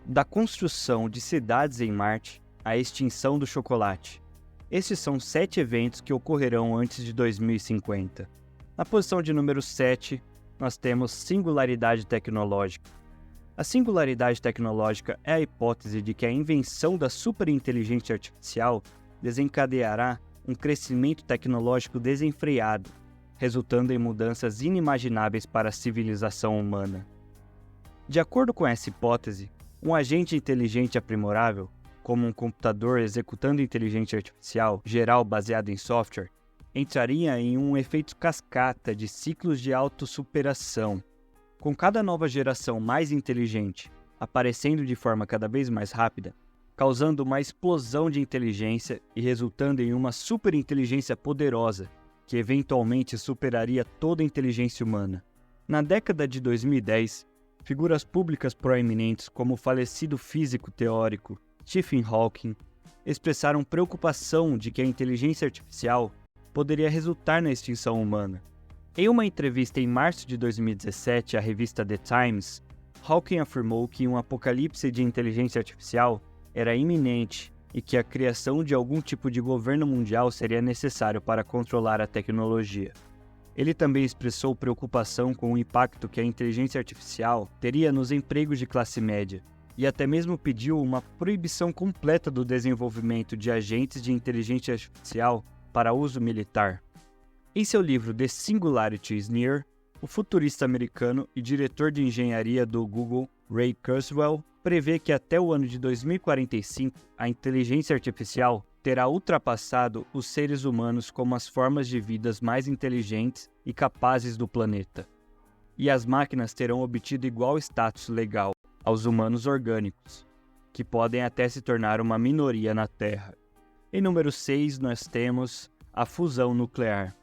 Da construção de cidades em Marte à extinção do chocolate. Estes são 7 eventos que ocorrerão antes de 2050. Na posição de número 7, nós temos singularidade tecnológica. A singularidade tecnológica é a hipótese de que a invenção da superinteligência artificial desencadeará um crescimento tecnológico desenfreado, resultando em mudanças inimagináveis para a civilização humana. De acordo com essa hipótese, um agente inteligente aprimorável, como um computador executando inteligência artificial geral baseado em software, entraria em um efeito cascata de ciclos de autossuperação. Com cada nova geração mais inteligente aparecendo de forma cada vez mais rápida, causando uma explosão de inteligência e resultando em uma superinteligência poderosa, que eventualmente superaria toda a inteligência humana. Na década de 2010, figuras públicas proeminentes como o falecido físico teórico Stephen Hawking expressaram preocupação de que a inteligência artificial poderia resultar na extinção humana. Em uma entrevista em março de 2017 à revista The Times, Hawking afirmou que um apocalipse de inteligência artificial era iminente e que a criação de algum tipo de governo mundial seria necessário para controlar a tecnologia. Ele também expressou preocupação com o impacto que a inteligência artificial teria nos empregos de classe média, e até mesmo pediu uma proibição completa do desenvolvimento de agentes de inteligência artificial para uso militar. Em seu livro The Singularity is Near, o futurista americano e diretor de engenharia do Google, Ray Kurzweil, prevê que até o ano de 2045 a inteligência artificial terá ultrapassado os seres humanos como as formas de vidas mais inteligentes e capazes do planeta. E as máquinas terão obtido igual status legal aos humanos orgânicos, que podem até se tornar uma minoria na Terra. Em número 6, nós temos a fusão nuclear.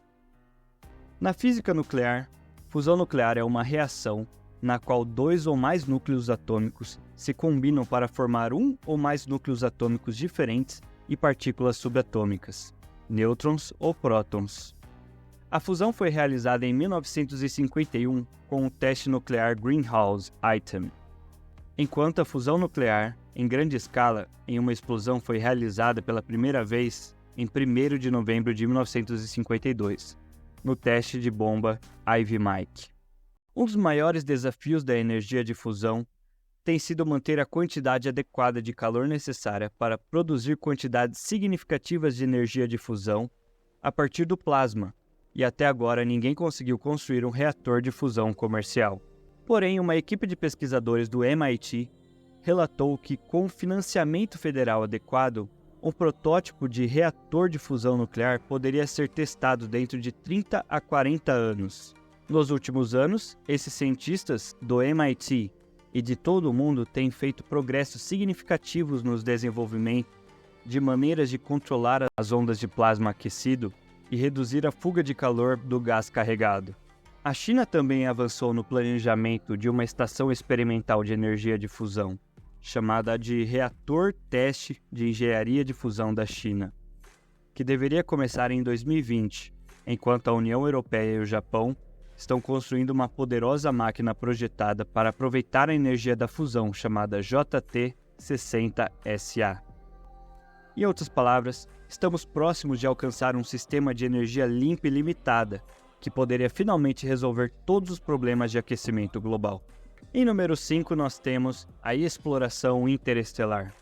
Na física nuclear, fusão nuclear é uma reação na qual 2 ou mais núcleos atômicos se combinam para formar um ou mais núcleos atômicos diferentes e partículas subatômicas, nêutrons ou prótons. A fusão foi realizada em 1951 com o teste nuclear Greenhouse Item, enquanto a fusão nuclear, em grande escala, em uma explosão foi realizada pela primeira vez em 1º de novembro de 1952, no teste de bomba Ivy Mike. Um dos maiores desafios da energia de fusão tem sido manter a quantidade adequada de calor necessária para produzir quantidades significativas de energia de fusão a partir do plasma, e até agora ninguém conseguiu construir um reator de fusão comercial. Porém, uma equipe de pesquisadores do MIT relatou que, com financiamento federal adequado, um protótipo de reator de fusão nuclear poderia ser testado dentro de 30 a 40 anos. Nos últimos anos, esses cientistas do MIT e de todo o mundo têm feito progressos significativos no desenvolvimento de maneiras de controlar as ondas de plasma aquecido e reduzir a fuga de calor do gás carregado. A China também avançou no planejamento de uma estação experimental de energia de fusão, chamada de Reator Teste de Engenharia de Fusão da China, que deveria começar em 2020, enquanto a União Europeia e o Japão estão construindo uma poderosa máquina projetada para aproveitar a energia da fusão chamada JT60SA. Em outras palavras, estamos próximos de alcançar um sistema de energia limpa e limitada, que poderia finalmente resolver todos os problemas de aquecimento global. Em número 5, nós temos a exploração interestelar.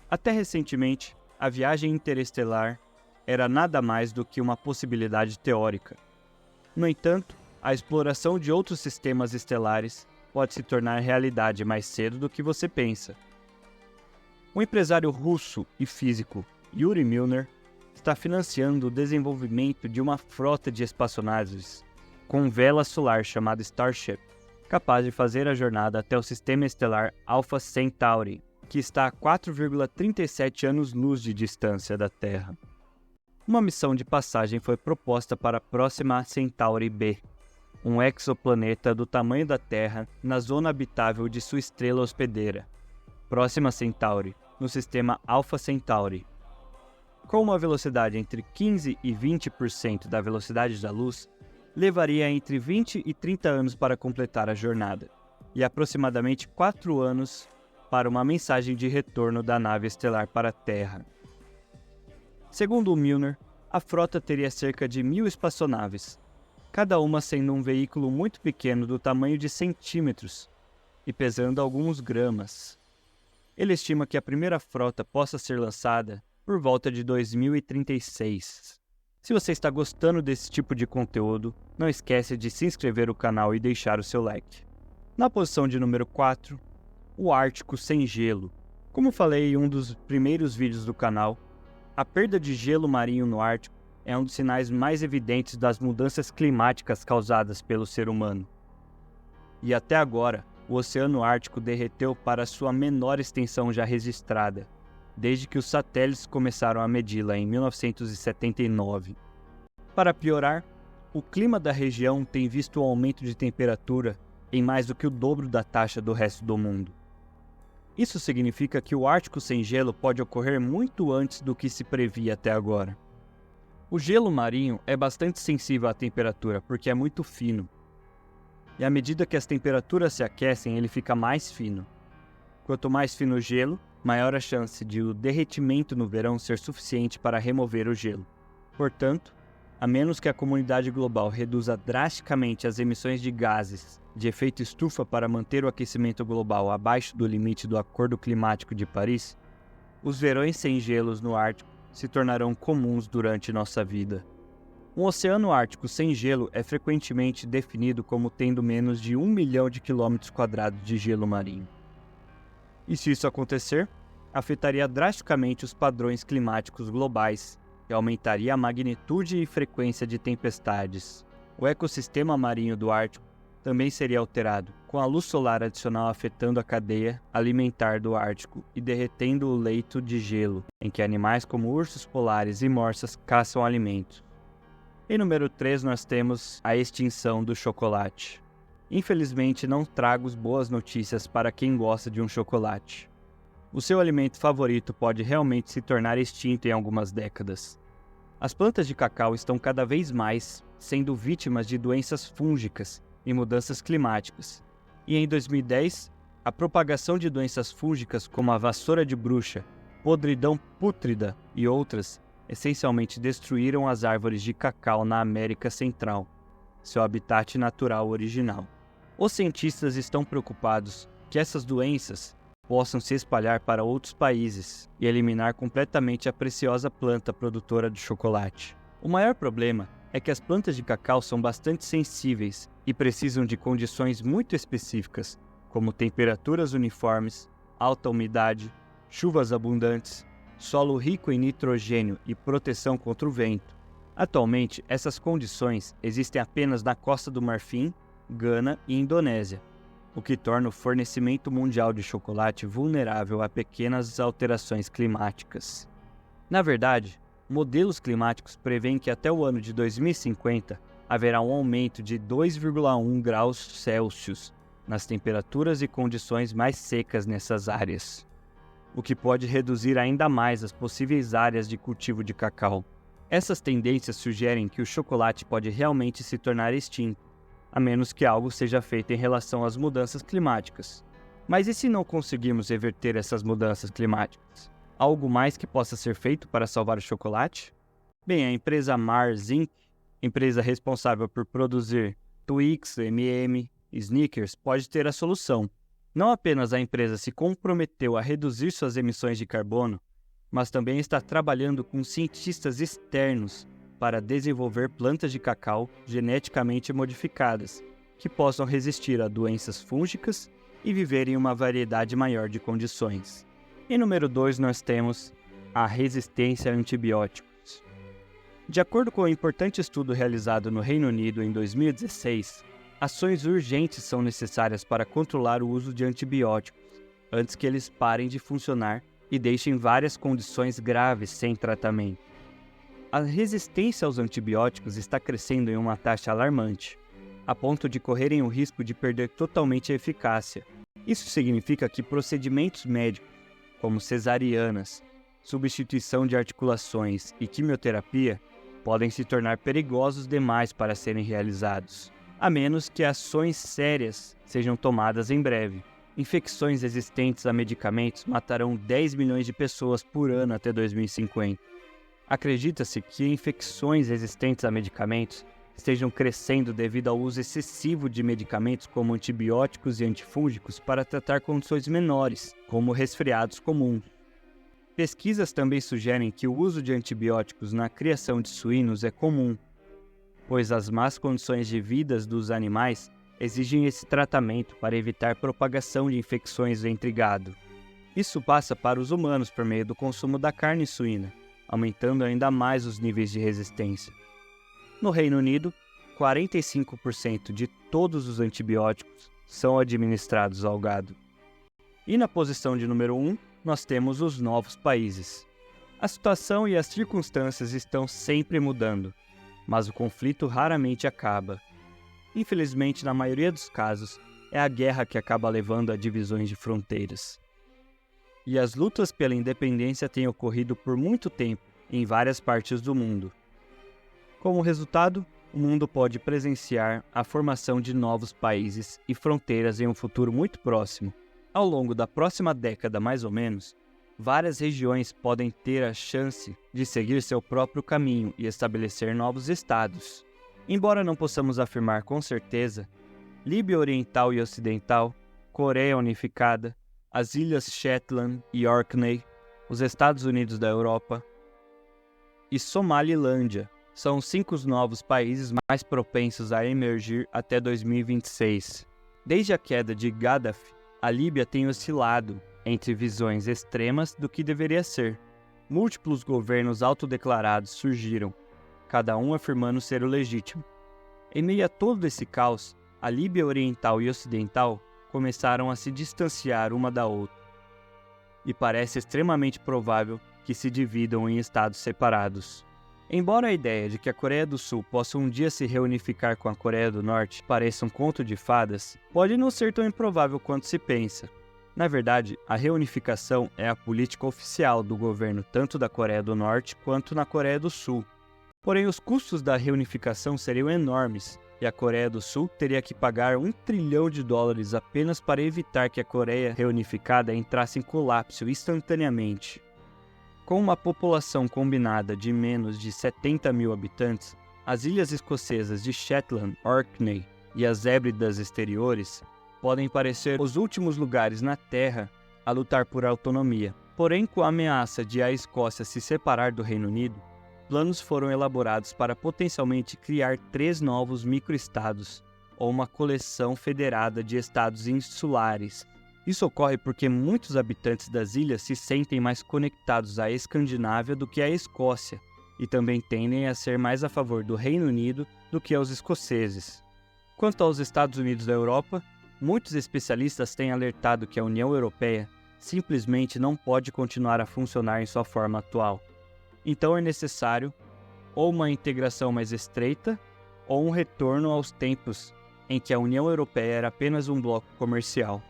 Até recentemente, a viagem interestelar era nada mais do que uma possibilidade teórica. No entanto, a exploração de outros sistemas estelares pode se tornar realidade mais cedo do que você pensa. O empresário russo e físico Yuri Milner está financiando o desenvolvimento de uma frota de espaçonaves com vela solar chamada Starship, capaz de fazer a jornada até o sistema estelar Alpha Centauri, que está a 4,37 anos-luz de distância da Terra. Uma missão de passagem foi proposta para a Próxima Centauri b, um exoplaneta do tamanho da Terra na zona habitável de sua estrela hospedeira, Próxima Centauri, no sistema Alpha Centauri. Com uma velocidade entre 15% e 20% da velocidade da luz, levaria entre 20 e 30 anos para completar a jornada, e aproximadamente 4 anos para uma mensagem de retorno da nave estelar para a Terra. Segundo o Milner, a frota teria cerca de 1.000 espaçonaves, cada uma sendo um veículo muito pequeno do tamanho de centímetros e pesando alguns gramas. Ele estima que a primeira frota possa ser lançada por volta de 2036. Se você está gostando desse tipo de conteúdo, não esqueça de se inscrever no canal e deixar o seu like. Na posição de número 4, o Ártico sem gelo. Como falei em um dos primeiros vídeos do canal, a perda de gelo marinho no Ártico é um dos sinais mais evidentes das mudanças climáticas causadas pelo ser humano. E até agora, o Oceano Ártico derreteu para sua menor extensão já registrada, desde que os satélites começaram a medi-la em 1979. Para piorar, o clima da região tem visto um aumento de temperatura em mais do que o dobro da taxa do resto do mundo. Isso significa que o Ártico sem gelo pode ocorrer muito antes do que se previa até agora. O gelo marinho é bastante sensível à temperatura porque é muito fino. E à medida que as temperaturas se aquecem, ele fica mais fino. Quanto mais fino o gelo, maior a chance de o derretimento no verão ser suficiente para remover o gelo. Portanto, a menos que a comunidade global reduza drasticamente as emissões de gases de efeito estufa para manter o aquecimento global abaixo do limite do Acordo Climático de Paris, os verões sem gelos no Ártico se tornarão comuns durante nossa vida. Um oceano ártico sem gelo é frequentemente definido como tendo menos de 1 milhão de quilômetros quadrados de gelo marinho. E se isso acontecer, afetaria drasticamente os padrões climáticos globais e aumentaria a magnitude e frequência de tempestades. O ecossistema marinho do Ártico também seria alterado, com a luz solar adicional afetando a cadeia alimentar do Ártico e derretendo o leito de gelo, em que animais como ursos polares e morsas caçam alimentos. Em número 3 nós temos a extinção do chocolate. Infelizmente não trago boas notícias para quem gosta de um chocolate. O seu alimento favorito pode realmente se tornar extinto em algumas décadas. As plantas de cacau estão cada vez mais sendo vítimas de doenças fúngicas e mudanças climáticas. E em 2010, a propagação de doenças fúngicas como a vassoura de bruxa, podridão pútrida e outras essencialmente destruíram as árvores de cacau na América Central, seu habitat natural original. Os cientistas estão preocupados que essas doenças possam se espalhar para outros países e eliminar completamente a preciosa planta produtora de chocolate. O maior problema é que as plantas de cacau são bastante sensíveis e precisam de condições muito específicas, como temperaturas uniformes, alta umidade, chuvas abundantes, solo rico em nitrogênio e proteção contra o vento. Atualmente, essas condições existem apenas na Costa do Marfim, Gana e Indonésia, o que torna o fornecimento mundial de chocolate vulnerável a pequenas alterações climáticas. Na verdade, modelos climáticos prevêem que até o ano de 2050 haverá um aumento de 2,1 graus Celsius nas temperaturas e condições mais secas nessas áreas, o que pode reduzir ainda mais as possíveis áreas de cultivo de cacau. Essas tendências sugerem que o chocolate pode realmente se tornar extinto, a menos que algo seja feito em relação às mudanças climáticas. Mas e se não conseguirmos reverter essas mudanças climáticas? Algo mais que possa ser feito para salvar o chocolate? Bem, a empresa Mars Inc., empresa responsável por produzir Twix, M&M e Snickers, pode ter a solução. Não apenas a empresa se comprometeu a reduzir suas emissões de carbono, mas também está trabalhando com cientistas externos para desenvolver plantas de cacau geneticamente modificadas, que possam resistir a doenças fúngicas e viver em uma variedade maior de condições. Em número 2 nós temos a resistência a antibióticos. De acordo com um importante estudo realizado no Reino Unido em 2016, ações urgentes são necessárias para controlar o uso de antibióticos, antes que eles parem de funcionar e deixem várias condições graves sem tratamento. A resistência aos antibióticos está crescendo em uma taxa alarmante, a ponto de correrem o risco de perder totalmente a eficácia. Isso significa que procedimentos médicos, como cesarianas, substituição de articulações e quimioterapia, podem se tornar perigosos demais para serem realizados, a menos que ações sérias sejam tomadas em breve. infecções resistentes a medicamentos matarão 10 milhões de pessoas por ano até 2050. Acredita-se que infecções resistentes a medicamentos estejam crescendo devido ao uso excessivo de medicamentos como antibióticos e antifúngicos para tratar condições menores, como resfriados comuns. Pesquisas também sugerem que o uso de antibióticos na criação de suínos é comum, pois as más condições de vida dos animais exigem esse tratamento para evitar propagação de infecções entre gado. Isso passa para os humanos por meio do consumo da carne suína, aumentando ainda mais os níveis de resistência. No Reino Unido, 45% de todos os antibióticos são administrados ao gado. E na posição de número 1, nós temos os novos países. A situação e as circunstâncias estão sempre mudando, mas o conflito raramente acaba. Infelizmente, na maioria dos casos, é a guerra que acaba levando a divisões de fronteiras. E as lutas pela independência têm ocorrido por muito tempo em várias partes do mundo. Como resultado, o mundo pode presenciar a formação de novos países e fronteiras em um futuro muito próximo. Ao longo da próxima década, mais ou menos, várias regiões podem ter a chance de seguir seu próprio caminho e estabelecer novos estados. Embora não possamos afirmar com certeza, Líbia Oriental e Ocidental, Coreia Unificada, as Ilhas Shetland e Orkney, os Estados Unidos da Europa e Somalilândia são os 5 novos países mais propensos a emergir até 2026. Desde a queda de Gaddafi, a Líbia tem oscilado entre visões extremas do que deveria ser. Múltiplos governos autodeclarados surgiram, cada um afirmando ser o legítimo. Em meio a todo esse caos, a Líbia Oriental e Ocidental começaram a se distanciar uma da outra, e parece extremamente provável que se dividam em estados separados. Embora a ideia de que a Coreia do Sul possa um dia se reunificar com a Coreia do Norte pareça um conto de fadas, pode não ser tão improvável quanto se pensa. Na verdade, a reunificação é a política oficial do governo tanto da Coreia do Norte quanto na Coreia do Sul. Porém, os custos da reunificação seriam enormes, e a Coreia do Sul teria que pagar $1 trilhão apenas para evitar que a Coreia reunificada entrasse em colapso instantaneamente. Com uma população combinada de menos de 70 mil habitantes, as ilhas escocesas de Shetland, Orkney e as Hébridas exteriores podem parecer os últimos lugares na Terra a lutar por autonomia. Porém, com a ameaça de a Escócia se separar do Reino Unido, planos foram elaborados para potencialmente criar 3 novos microestados, ou uma coleção federada de estados insulares. Isso ocorre porque muitos habitantes das ilhas se sentem mais conectados à Escandinávia do que à Escócia, e também tendem a ser mais a favor do Reino Unido do que aos escoceses. Quanto aos Estados Unidos da Europa, muitos especialistas têm alertado que a União Europeia simplesmente não pode continuar a funcionar em sua forma atual. Então é necessário ou uma integração mais estreita ou um retorno aos tempos em que a União Europeia era apenas um bloco comercial.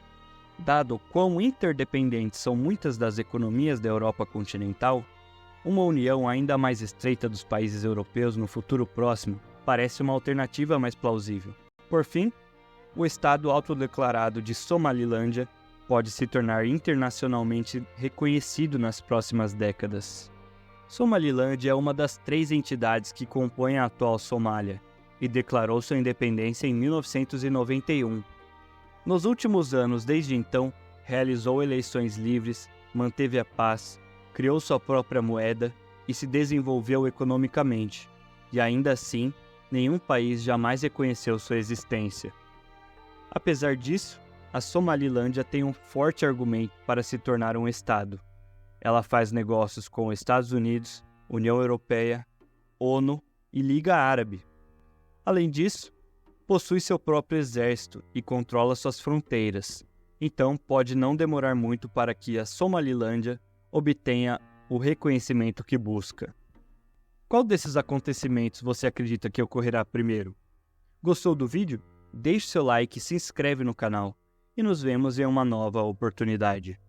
Dado quão interdependentes são muitas das economias da Europa continental, uma união ainda mais estreita dos países europeus no futuro próximo parece uma alternativa mais plausível. Por fim, o Estado autodeclarado de Somalilândia pode se tornar internacionalmente reconhecido nas próximas décadas. Somalilândia é uma das 3 entidades que compõem a atual Somália e declarou sua independência em 1991. Nos últimos anos, desde então, realizou eleições livres, manteve a paz, criou sua própria moeda e se desenvolveu economicamente. E ainda assim, nenhum país jamais reconheceu sua existência. Apesar disso, a Somalilândia tem um forte argumento para se tornar um Estado. Ela faz negócios com os Estados Unidos, União Europeia, ONU e Liga Árabe. Além disso, possui seu próprio exército e controla suas fronteiras. Então, pode não demorar muito para que a Somalilândia obtenha o reconhecimento que busca. Qual desses acontecimentos você acredita que ocorrerá primeiro? Gostou do vídeo? Deixe seu like e se inscreve no canal. E nos vemos em uma nova oportunidade.